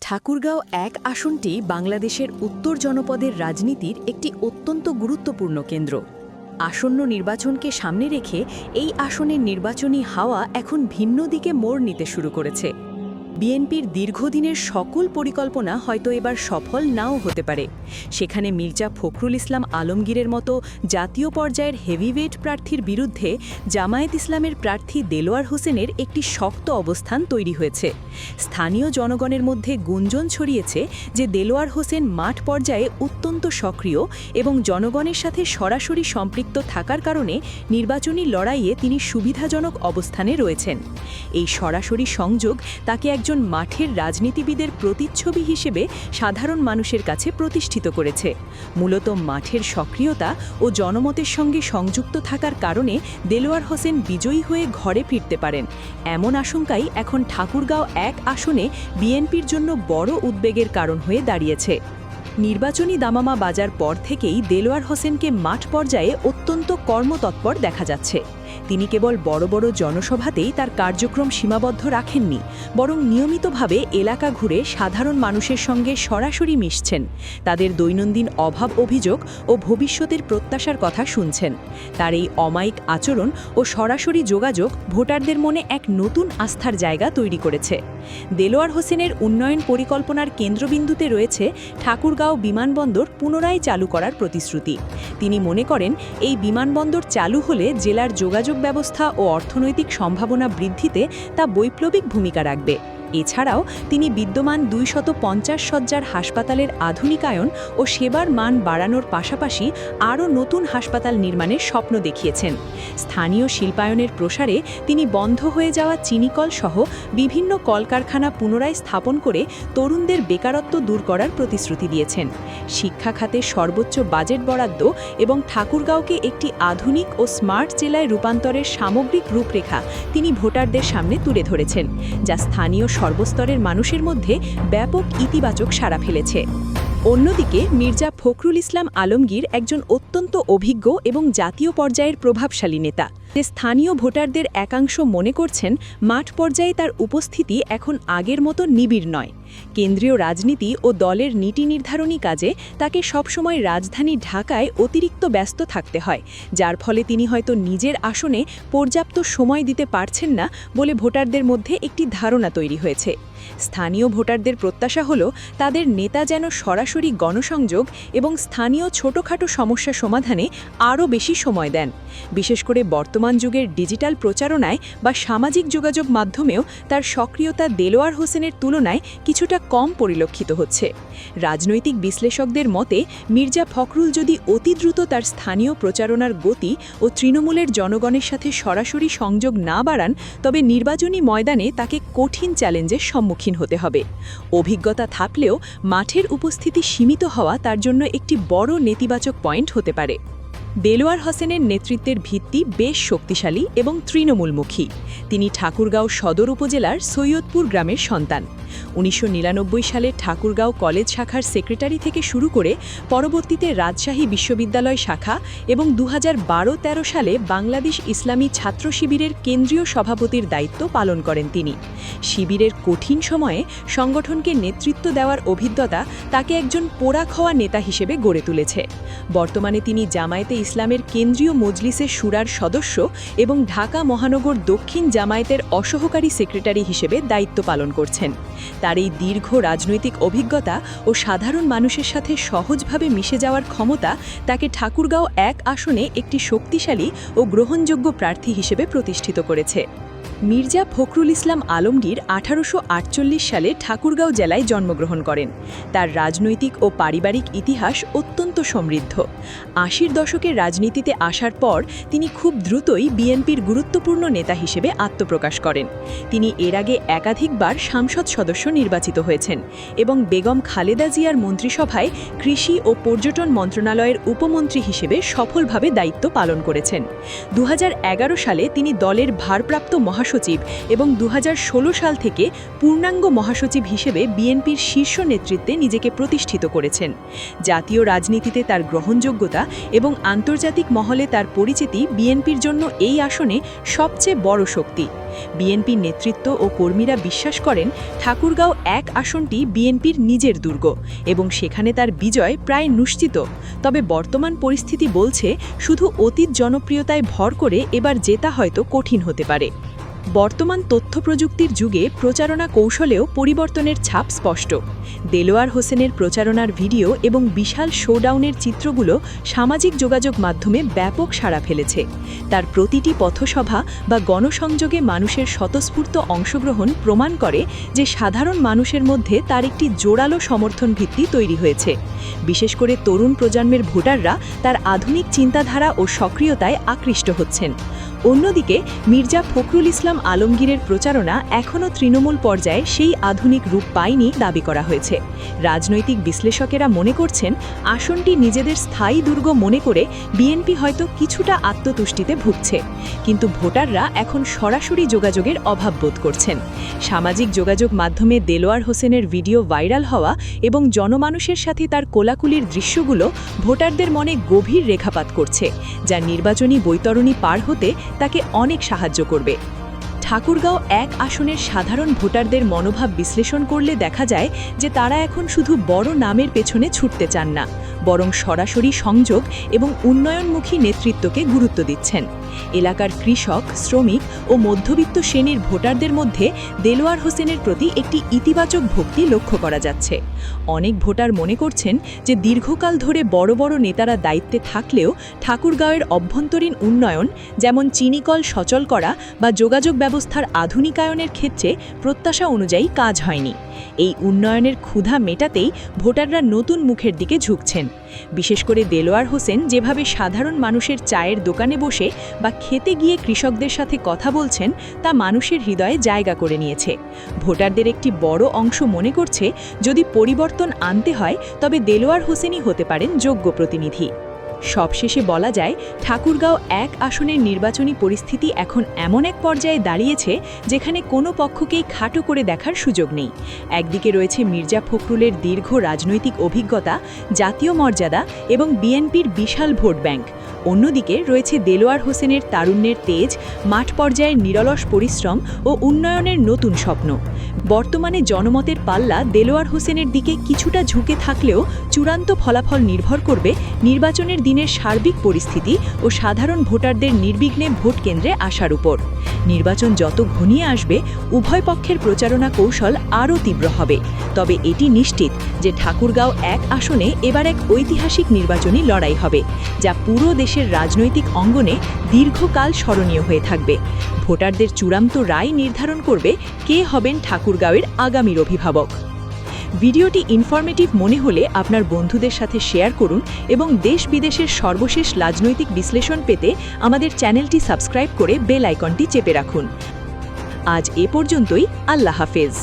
ঠাকুরগাঁও ১ আসনটি বাংলাদেশের উত্তর জনপদের রাজনীতির একটি অত্যন্ত গুরুত্বপূর্ণ কেন্দ্র। আসন্ন নির্বাচনকে সামনে রেখে এই আসনের নির্বাচনী হাওয়া এখন ভিন্ন দিকে মোড় নিতে শুরু করেছে। বিএনপির দীর্ঘদিনের সকল পরিকল্পনা হয়তো এবার সফল নাও হতে পারে। সেখানে মির্জা ফখরুল ইসলাম আলমগীরের মতো জাতীয় পর্যায়ের হেভিওয়েট প্রার্থীর বিরুদ্ধে জামায়াত ইসলামের প্রার্থী দেলোয়ার হোসেনের একটি শক্ত অবস্থান তৈরি হয়েছে। স্থানীয় জনগণের মধ্যে গুঞ্জন ছড়িয়েছে যে দেলোয়ার হোসেন মাঠ পর্যায়ে অত্যন্ত সক্রিয় এবং জনগণের সাথে সরাসরি সম্পৃক্ত থাকার কারণে নির্বাচনী লড়াইয়ে তিনি সুবিধাজনক অবস্থানে রয়েছেন। এই সরাসরি সংযোগ তাকে একজন মাঠের রাজনীতিবিদের প্রতিচ্ছবি হিসেবে সাধারণ মানুষের কাছে প্রতিষ্ঠিত করেছে। মূলত মাঠের সক্রিয়তা ও জনমতের সঙ্গে সংযুক্ত থাকার কারণে দেলোয়ার হোসেন বিজয়ী হয়ে ঘরে ফিরতে পারেন, এমন আশঙ্কাই এখন ঠাকুরগাঁও ১ আসনে বিএনপির জন্য বড় উদ্বেগের কারণ হয়ে দাঁড়িয়েছে। নির্বাচনী দামামা বাজার পর থেকেই দেলোয়ার হোসেনকে মাঠ পর্যায়ে অত্যন্ত কর্মতৎপর দেখা যাচ্ছে। তিনি কেবল বড় বড় জনসভাতেই তার কার্যক্রম সীমাবদ্ধ রাখেননি, বরং নিয়মিতভাবে এলাকা ঘুরে সাধারণ মানুষের সঙ্গে সরাসরি মিশছেন, তাদের দৈনন্দিন অভাব অভিযোগ ও ভবিষ্যতের প্রত্যাশার কথা শুনছেন। তার এই অমায়িক আচরণ ও সরাসরি যোগাযোগ ভোটারদের মনে এক নতুন আস্থার জায়গা তৈরি করেছে। দেলোয়ার হোসেনের উন্নয়ন পরিকল্পনার কেন্দ্রবিন্দুতে রয়েছে ঠাকুরগাঁও বিমানবন্দর পুনরায় চালু করার প্রতিশ্রুতি। তিনি মনে করেন, এই বিমানবন্দর চালু হলে জেলার যোগাযোগ ব্যবস্থা ও অর্থনৈতিক সম্ভাবনা বৃদ্ধিতে তা বৈপ্লবিক ভূমিকা রাখবে। এছাড়াও তিনি বিদ্যমান ২৫০ শয্যার হাসপাতালের আধুনিকায়ন ও সেবার মান বাড়ানোর পাশাপাশি আরও নতুন হাসপাতাল নির্মাণের স্বপ্ন দেখিয়েছেন। স্থানীয় শিল্পায়নের প্রসারে তিনি বন্ধ হয়ে যাওয়া চিনিকল সহ বিভিন্ন কলকারখানা পুনরায় স্থাপন করে তরুণদের বেকারত্ব দূর করার প্রতিশ্রুতি দিয়েছেন। শিক্ষা খাতে সর্বোচ্চ বাজেট বরাদ্দ এবং ঠাকুরগাঁওকে একটি আধুনিক ও স্মার্ট জেলায় রূপান্তরের সামগ্রিক রূপরেখা তিনি ভোটারদের সামনে তুলে ধরেছেন, যা স্থানীয় সর্বস্তরের মানুষের মধ্যে ব্যাপক ইতিবাচক সাড়া ফেলেছে। অন্যদিকে মির্জা ফখরুল ইসলাম আলমগীর একজন অত্যন্ত অভিজ্ঞ এবং জাতীয় পর্যায়ের প্রভাবশালী নেতা। যে স্থানীয় ভোটারদের একাংশ মনে করছেন মাঠ পর্যায়ে তার উপস্থিতি এখন আগের মতো নিবিড় নয়। কেন্দ্রীয় রাজনীতি ও দলের নীতি নির্ধারণী কাজে তাকে সবসময় রাজধানী ঢাকায় অতিরিক্ত ব্যস্ত থাকতে হয়, যার ফলে তিনি হয়তো নিজের আসনে পর্যাপ্ত সময় দিতে পারছেন না বলে ভোটারদের মধ্যে একটি ধারণা তৈরি হয়েছে। স্থানীয় ভোটারদের প্রত্যাশা হল তাদের নেতা যেন সরাসরি গণসংযোগ এবং স্থানীয় ছোটখাটো সমস্যা সমাধানে আরও বেশি সময় দেন। বিশেষ করে বর্তমান যুগের ডিজিটাল প্রচারণায় বা সামাজিক যোগাযোগ মাধ্যমেও তার সক্রিয়তা দেলোয়ার হোসেনের তুলনায় কিছুটা কম পরিলক্ষিত হচ্ছে। রাজনৈতিক বিশ্লেষকদের মতে মির্জা ফখরুল যদি অতি দ্রুত তার স্থানীয় প্রচারণার গতি ও তৃণমূলের জনগণের সাথে সরাসরি সংযোগ না বাড়ান, তবে নির্বাচনী ময়দানে তাকে কঠিন চ্যালেঞ্জের সম্মুখীন হতে হবে। অভিজ্ঞতা থাকলেও মাঠের উপস্থিতি সীমিত হওয়া তার জন্য একটি বড় নেতিবাচক পয়েন্ট হতে পারে। দেলোয়ার হোসেনের নেতৃত্বের ভিত্তি বেশ শক্তিশালী এবং তৃণমূলমুখী। তিনি ঠাকুরগাঁও সদর উপজেলার সৈয়দপুর গ্রামের সন্তান। ১৯৯৯ সালে ঠাকুরগাঁও কলেজ শাখার সেক্রেটারি থেকে শুরু করে পরবর্তীতে রাজশাহী বিশ্ববিদ্যালয় শাখা এবং ২০১২-১৩ সালে বাংলাদেশ ইসলামী ছাত্র শিবিরের কেন্দ্রীয় সভাপতির দায়িত্ব পালন করেন তিনি। শিবিরের কঠিন সময়ে সংগঠনকে নেতৃত্ব দেওয়ার অভিজ্ঞতা তাকে একজন পোড়া খাওয়া নেতা হিসেবে গড়ে তুলেছে। বর্তমানে তিনি জামায়াতে ইসলামের কেন্দ্রীয় মজলিসের শুরার সদস্য এবং ঢাকা মহানগর দক্ষিণ জামায়াতের অসহকারী সেক্রেটারি হিসেবে দায়িত্ব পালন করছেন। তার এই দীর্ঘ রাজনৈতিক অভিজ্ঞতা ও সাধারণ মানুষের সাথে সহজভাবে মিশে যাওয়ার ক্ষমতা তাকে ঠাকুরগাঁও ১ আসনে একটি শক্তিশালী ও গ্রহণযোগ্য প্রার্থী হিসেবে প্রতিষ্ঠিত করেছে। মির্জা ফখরুল ইসলাম আলমগীর ১৮৪৮ সালে ঠাকুরগাঁও জেলায় জন্মগ্রহণ করেন। তার রাজনৈতিক ও পারিবারিক ইতিহাস অত্যন্ত সমৃদ্ধ। ৮০ দশকের রাজনীতিতে আসার পর তিনি খুব দ্রুতই বিএনপির গুরুত্বপূর্ণ নেতা হিসেবে আত্মপ্রকাশ করেন। তিনি এর আগে একাধিকবার সংসদ সদস্য নির্বাচিত হয়েছেন এবং বেগম খালেদা জিয়ার মন্ত্রিসভায় কৃষি ও পর্যটন মন্ত্রণালয়ের উপমন্ত্রী হিসেবে সফলভাবে দায়িত্ব পালন করেছেন। ২০১১ সালে তিনি দলের ভারপ্রাপ্ত মহাসচিব এবং ২০১৬ সাল থেকে পূর্ণাঙ্গ মহাসচিব হিসেবে বিএনপির শীর্ষ নেতৃত্বে নিজেকে প্রতিষ্ঠিত করেছেন। জাতীয় রাজনীতিতে রাজনীতিতে তার গ্রহণযোগ্যতা এবং আন্তর্জাতিক মহলে তার পরিচিতি বিএনপির জন্য এই আসনে সবচেয়ে বড় শক্তি। বিএনপির নেতৃত্ব ও কর্মীরা বিশ্বাস করেন ঠাকুরগাঁও ১ আসনটি বিএনপির নিজের দুর্গ এবং সেখানে তার বিজয় প্রায় নিশ্চিত। তবে বর্তমান পরিস্থিতি বলছে শুধু অতীত জনপ্রিয়তায় ভর করে এবার জেতা হয়তো কঠিন হতে পারে। বর্তমান তথ্যপ্রযুক্তির যুগে প্রচারণা কৌশলেও পরিবর্তনের ছাপ স্পষ্ট। দেলোয়ার হোসেনের প্রচারণার ভিডিও এবং বিশাল শোডাউনের চিত্রগুলো সামাজিক যোগাযোগ মাধ্যমে ব্যাপক সাড়া ফেলেছে। তার প্রতিটি পথসভা বা গণসংযোগে মানুষের স্বতঃস্ফূর্ত অংশগ্রহণ প্রমাণ করে যে সাধারণ মানুষের মধ্যে তার একটি জোরালো সমর্থন ভিত্তি তৈরি হয়েছে। বিশেষ করে তরুণ প্রজন্মের ভোটাররা তার আধুনিক চিন্তাধারা ও সক্রিয়তায় আকৃষ্ট হচ্ছেন। অন্যদিকে মির্জা ফখরুল ইসলাম আলমগীরের প্রচারণা এখনও তৃণমূল পর্যায়ে সেই আধুনিক রূপ পায়নি দাবি করা হয়েছে। রাজনৈতিক বিশ্লেষকেরা মনে করছেন আসনটি নিজেদের স্থায়ী দুর্গ মনে করে বিএনপি হয়তো কিছুটা আত্মতুষ্টিতে ভুগছে, কিন্তু ভোটাররা এখন সরাসরি যোগাযোগের অভাব বোধ করছেন। সামাজিক যোগাযোগ মাধ্যমে দেলোয়ার হোসেনের ভিডিও ভাইরাল হওয়া এবং জনমানুষের সাথে তার কোলাকুলির দৃশ্যগুলো ভোটারদের মনে গভীর রেখাপাত করছে, যা নির্বাচনী বৈতরণী পার হতে তাকে অনেক সাহায্য করবে। ঠাকুরগাঁও ১ আসনের সাধারণ ভোটারদের মনোভাব বিশ্লেষণ করলে দেখা যায় যে তারা এখন শুধু বড় নামের পেছনে ছুটতে চান না, বরং সরাসরি সংযোগ এবং উন্নয়নমুখী নেতৃত্বকে গুরুত্ব দিচ্ছেন। এলাকার কৃষক, শ্রমিক ও মধ্যবিত্ত শ্রেণীর ভোটারদের মধ্যে দেলোয়ার হোসেনের প্রতি একটি ইতিবাচক ভক্তি লক্ষ্য করা যাচ্ছে। অনেক ভোটার মনে করছেন যে দীর্ঘকাল ধরে বড় বড় নেতারা দায়িত্বে থাকলেও ঠাকুরগাঁওয়ের অভ্যন্তরীণ উন্নয়ন, যেমন চিনিকল সচল করা বা যোগাযোগ ব্যবস্থার আধুনিকায়নের ক্ষেত্রে প্রত্যাশা অনুযায়ী কাজ হয়নি। এই উন্নয়নের ক্ষুধা মেটাতেই ভোটাররা নতুন মুখের দিকে ঝুঁকছেন। বিশেষ করে দেলোয়ার হোসেন যেভাবে সাধারণ মানুষের চায়ের দোকানে বসে বা খেতে গিয়ে কৃষকদের সাথে কথা বলছেন, তা মানুষের হৃদয়ে জায়গা করে নিয়েছে। ভোটারদের একটি বড় অংশ মনে করছে যদি পরিবর্তন আনতে হয় তবে দেলোয়ার হোসেনই হতে পারেন যোগ্য প্রতিনিধি। সবশেষে বলা যায় ঠাকুরগাঁও ১ আসনের নির্বাচনী পরিস্থিতি এখন এমন এক পর্যায়ে দাঁড়িয়েছে যেখানে কোনো পক্ষকেই খাটো করে দেখার সুযোগ নেই। একদিকে রয়েছে মির্জা ফখরুলের দীর্ঘ রাজনৈতিক অভিজ্ঞতা, জাতীয় মর্যাদা এবং বিএনপির বিশাল ভোট ব্যাংক। অন্যদিকে রয়েছে দেলোয়ার হোসেনের তারুণ্যের তেজ, মাঠ পর্যায়ের নিরলস পরিশ্রম ও উন্নয়নের নতুন স্বপ্ন। বর্তমানে জনমতের পাল্লা দেলোয়ার হোসেনের দিকে কিছুটা ঝুঁকে থাকলেও চূড়ান্ত ফলাফল নির্ভর করবে নির্বাচনের দিনের সার্বিক পরিস্থিতি ও সাধারণ ভোটারদের নির্বিঘ্নে ভোট কেন্দ্রে আসার উপর। নির্বাচন যত ঘনিয়ে আসবে উভয় পক্ষের প্রচারণা কৌশল আরও তীব্র হবে। তবে এটি নিশ্চিত যে ঠাকুরগাঁও ১ আসনে এবার এক ঐতিহাসিক নির্বাচনী লড়াই হবে, যা পুরো দেশের রাজনৈতিক অঙ্গনে দীর্ঘকাল স্মরণীয় হয়ে থাকবে। ভোটারদের চূড়ান্ত রায় নির্ধারণ করবে কে হবেন ঠাকুরগাঁওয়ের আগামীর অভিভাবক। ভিডিওটি ইনফরমেটিভ মনে হলে আপনার বন্ধুদের সাথে শেয়ার করুন এবং দেশ বিদেশের সর্বশেষ রাজনৈতিক বিশ্লেষণ পেতে আমাদের চ্যানেলটি সাবস্ক্রাইব করে বেল আইকনটি চেপে রাখুন। আজ এ পর্যন্তই। আল্লাহ হাফেজ।